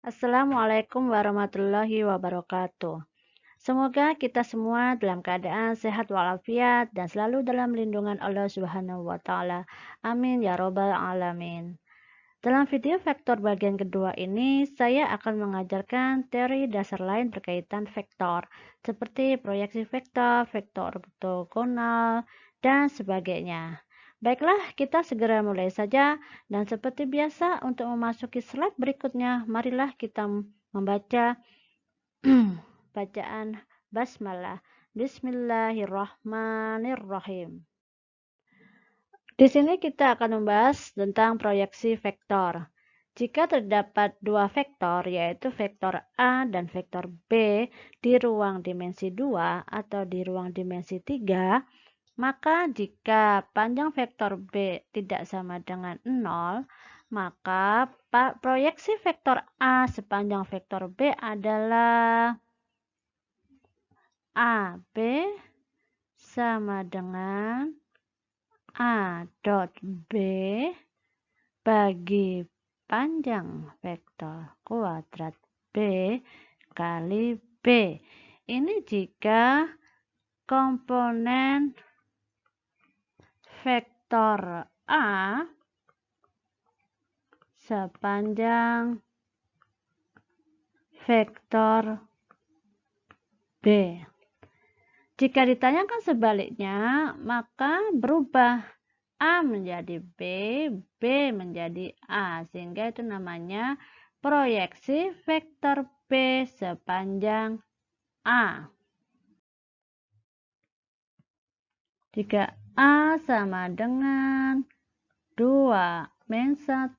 Assalamualaikum warahmatullahi wabarakatuh. Semoga kita semua dalam keadaan sehat walafiat dan selalu dalam lindungan Allah Subhanahu wa taala. Amin ya robbal alamin. Dalam video vektor bagian kedua ini, saya akan mengajarkan teori dasar lain berkaitan vektor, seperti proyeksi vektor, vektor ortogonal, dan sebagainya. Baiklah, kita segera mulai saja, dan seperti biasa untuk memasuki slide berikutnya, marilah kita membaca bacaan basmalah. Bismillahirrahmanirrahim. Di sini kita akan membahas tentang proyeksi vektor. Jika terdapat dua vektor, yaitu vektor A dan vektor B di ruang dimensi 2 atau di ruang dimensi 3, maka jika panjang vektor B tidak sama dengan 0, maka proyeksi vektor A sepanjang vektor B adalah AB sama dengan A dot B bagi panjang vektor kuadrat B kali B. Ini jika komponen vektor A sepanjang vektor B. Jika ditanyakan sebaliknya, maka berubah A menjadi B, B menjadi A, sehingga itu namanya proyeksi vektor B sepanjang A. Jika A sama dengan 2 min 1,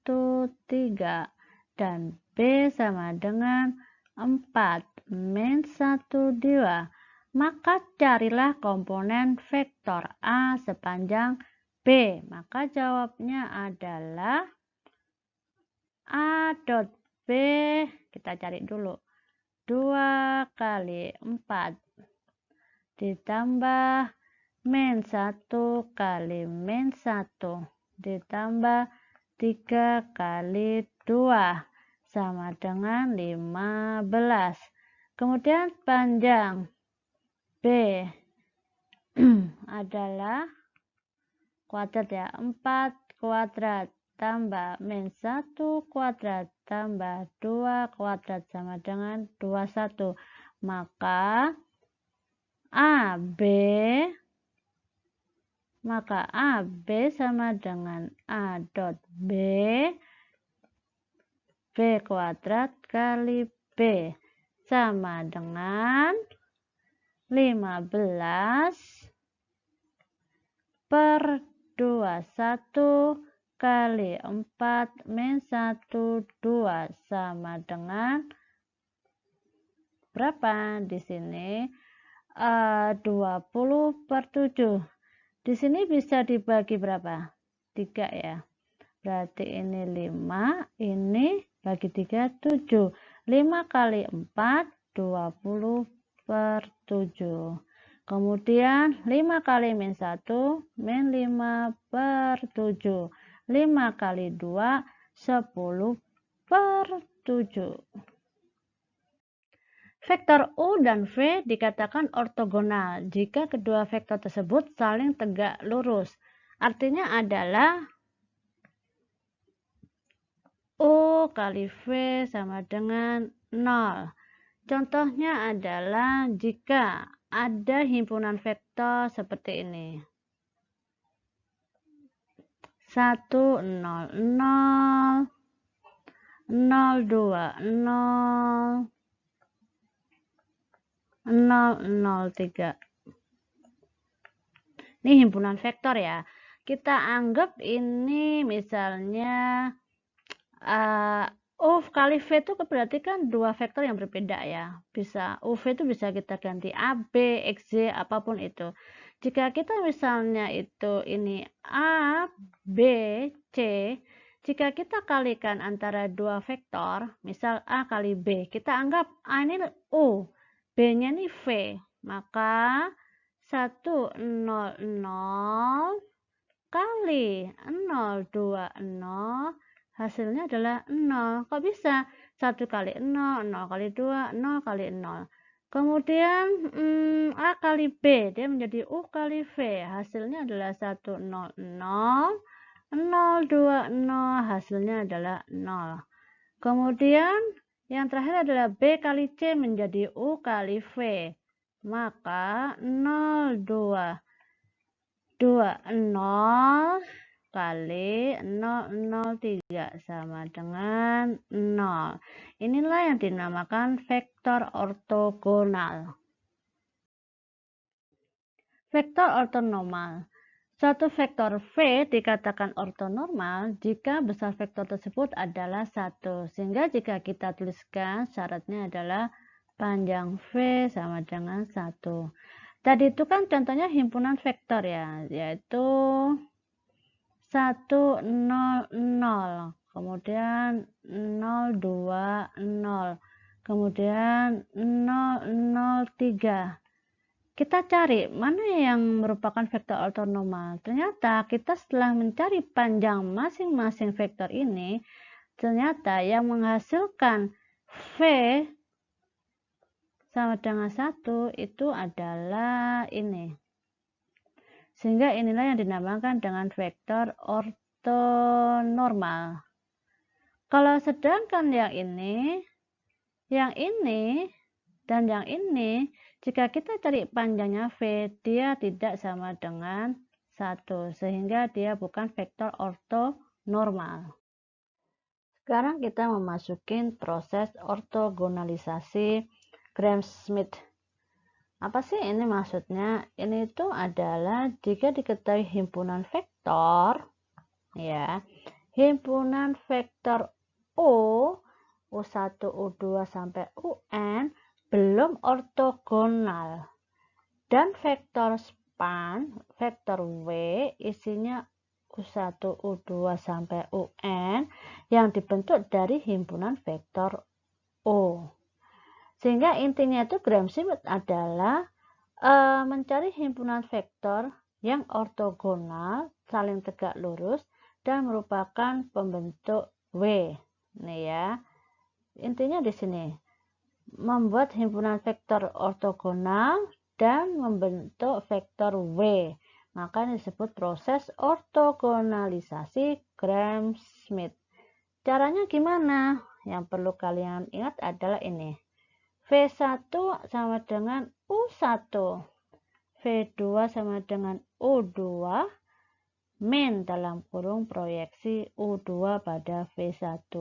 3, dan B sama dengan 4 min 1, 2, maka carilah komponen vektor A sepanjang B. Maka jawabnya adalah A dot B, kita cari dulu, 2 kali 4 ditambah min 1 kali min 1 ditambah 3 kali 2 sama dengan 15. Kemudian panjang B adalah kuadrat ya, 4 kuadrat tambah min 1 kuadrat tambah 2 kuadrat sama dengan 21. Maka AB sama dengan A dot B, B kuadrat kali B sama dengan 15 per 21 kali 4 min 1, 2 sama dengan berapa? Di sini 20 per 7. Di sini bisa dibagi berapa? 3 ya. Berarti ini 5, ini bagi 3, 7. 5 kali 4, 20 per 7. Kemudian 5 kali min 1, min 5 per 7. 5 kali 2, 10 per 7. Vektor U dan V dikatakan ortogonal jika kedua vektor tersebut saling tegak lurus. Artinya adalah U kali V sama dengan 0. Contohnya adalah jika ada himpunan vektor seperti ini. 1, 0, 0, 0, 2, 0, 003. Ini himpunan vektor ya. Kita anggap ini misalnya U kali V itu berarti kan dua vektor yang berbeda ya. Bisa UV itu bisa kita ganti AB, XY, apapun itu. Jika kita misalnya itu ini A, B, C, jika kita kalikan antara dua vektor, misal A kali B, kita anggap A ini U, B-nya ini V, maka 1, 0, 0 kali 0, 2, 0, hasilnya adalah 0. Kok bisa? 1 kali 0, 0 kali 2, 0 kali 0. Kemudian A kali B, dia menjadi U kali V. Hasilnya adalah 1, 0, 0. 0, 2, 0. Hasilnya adalah 0. Kemudian yang terakhir adalah B kali C menjadi U kali V. Maka 0, 2, 0 kali 003 sama dengan 0. Inilah yang dinamakan vektor ortogonal. Vektor ortonormal. Suatu vektor V dikatakan ortonormal jika besar vektor tersebut adalah 1. Sehingga jika kita tuliskan syaratnya adalah panjang V sama dengan 1. Tadi itu kan contohnya himpunan vektor ya, yaitu 1, 0, 0, kemudian 0, 2, 0, kemudian 0, 0, 3. Kita cari mana yang merupakan vektor ortonormal. Ternyata kita setelah mencari panjang masing-masing vektor ini, ternyata yang menghasilkan V sama dengan 1 itu adalah ini. Sehingga inilah yang dinamakan dengan vektor ortonormal. Kalau sedangkan yang ini, dan yang ini, jika kita cari panjangnya V, dia tidak sama dengan 1, sehingga dia bukan vektor ortonormal. Sekarang kita memasuki proses ortogonalisasi Gram-Schmidt. Apa sih ini maksudnya? Ini itu adalah jika diketahui himpunan vektor, ya, himpunan vektor U1, U2 sampai UN belum ortogonal, dan vektor span, vektor W isinya U1, U2 sampai UN yang dibentuk dari himpunan vektor O. Sehingga intinya itu Gram-Schmidt adalah mencari himpunan vektor yang ortogonal, saling tegak lurus, dan merupakan pembentuk W. Nih ya, intinya di sini membuat himpunan vektor ortogonal dan membentuk vektor W. Maka disebut proses ortogonalisasi Gram-Schmidt. Caranya gimana? Yang perlu kalian ingat adalah ini. V1 sama dengan U1, V2 sama dengan U2, min dalam kurung proyeksi U2 pada V1,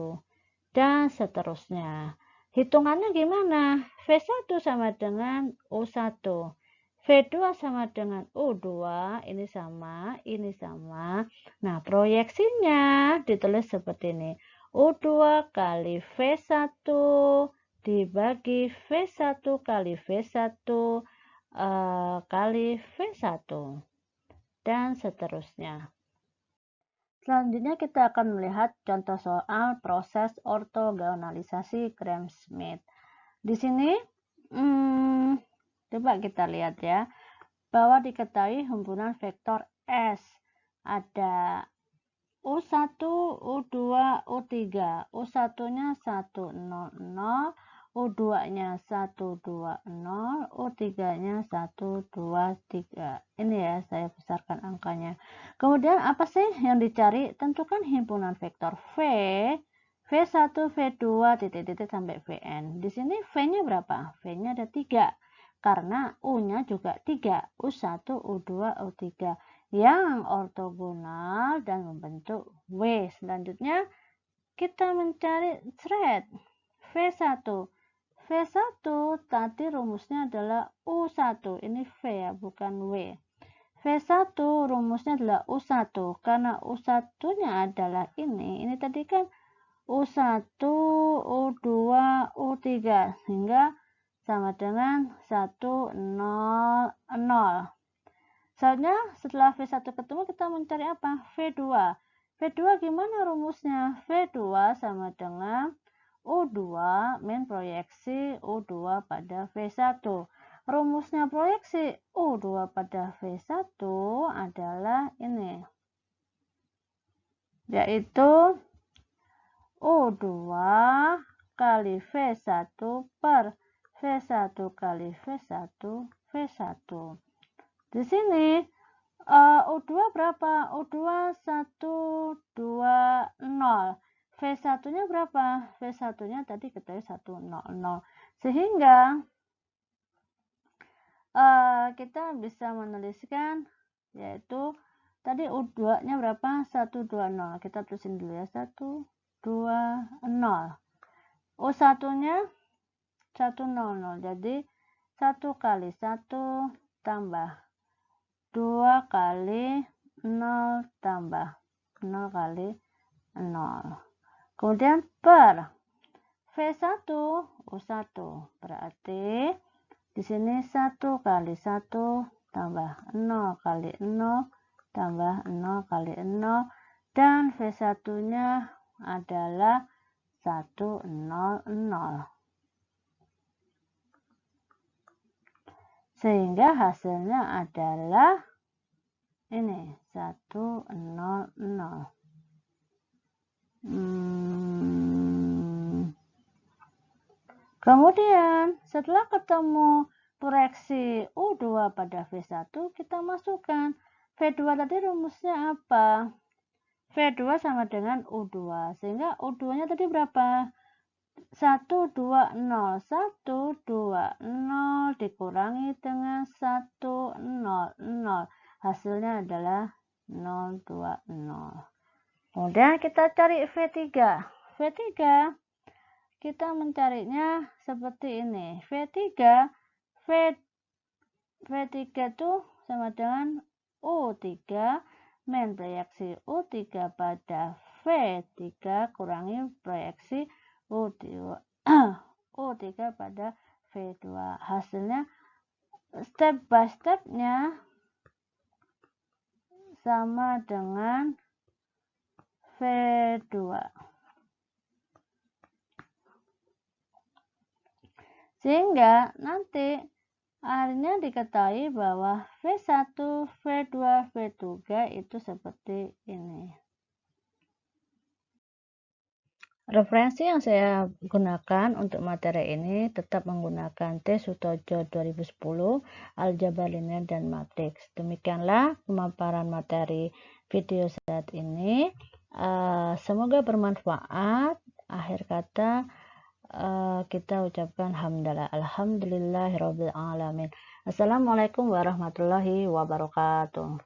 dan seterusnya. Hitungannya gimana? V1 sama dengan U1, V2 sama dengan U2, ini sama, ini sama. Nah, proyeksinya ditulis seperti ini. U2 kali V1 dibagi V1 kali V1 kali V1, dan seterusnya. Selanjutnya kita akan melihat contoh soal proses ortogonalisasi Gram-Schmidt. Di sini coba kita lihat ya, bahwa diketahui himpunan vektor S ada U1, U2, U3. U1-nya 1, 0, 0, U2-nya 1, 2, 0, U3-nya 1, 2, 3. Ini ya, saya besarkan angkanya. Kemudian apa sih yang dicari? Tentukan himpunan vektor V, V1, V2, titik-titik sampai Vn. Di sini V-nya berapa? V-nya ada 3. Karena U-nya juga 3. U1, U2, U3. Yang ortogonal dan membentuk W. Selanjutnya kita mencari thread V1. V1 tadi rumusnya adalah U1. Ini V ya, bukan W. V1 rumusnya adalah U1. Karena U1-nya adalah ini. Ini tadi kan U1, U2, U3. Sehingga sama dengan 1, 0, 0. Soalnya setelah V1 ketemu kita mencari apa? V2. V2 gimana rumusnya? V2 sama dengan U2 min proyeksi U2 pada V1. Rumusnya proyeksi U2 pada V1 adalah ini, yaitu U2 kali V1 per V1 kali V1 V1. Di sini U2 berapa? U2 120. V1-nya berapa? V1-nya tadi ketahui 100. Sehingga kita bisa menuliskan yaitu tadi U2-nya berapa? 120. Kita tulisin dulu ya, 120. U1-nya 100. Jadi 1 kali 1 tambah 2 kali 0 tambah 0 kali 0. Kemudian per V1 U1. Berarti di sini 1 kali 1 tambah 0 kali 0 tambah 0 kali 0 dan V1-nya adalah 100. Sehingga hasilnya adalah ini 100. Kemudian setelah ketemu proyeksi U2 pada V1, kita masukkan V2 tadi rumusnya apa? V2 sama dengan U2, sehingga U2-nya tadi berapa? 120. 120 dikurangi dengan 100. Hasilnya adalah 020. Kemudian kita cari V3. V3 kita mencarinya seperti ini. V3 itu sama dengan U3 min proyeksi U3 pada V3 kurangi proyeksi U3 pada V2. Hasilnya step by step-nya sama dengan V2. Sehingga nanti akhirnya diketahui bahwa V1, V2, V3 itu seperti ini. Referensi yang saya gunakan untuk materi ini tetap menggunakan T. Sutojo 2010, Aljabar Linear dan Matriks. Demikianlah pemaparan materi video saat ini. Semoga bermanfaat. Akhir kata kita ucapkan hamdalah. Alhamdulillahirabbil alamin. Assalamualaikum warahmatullahi wabarakatuh.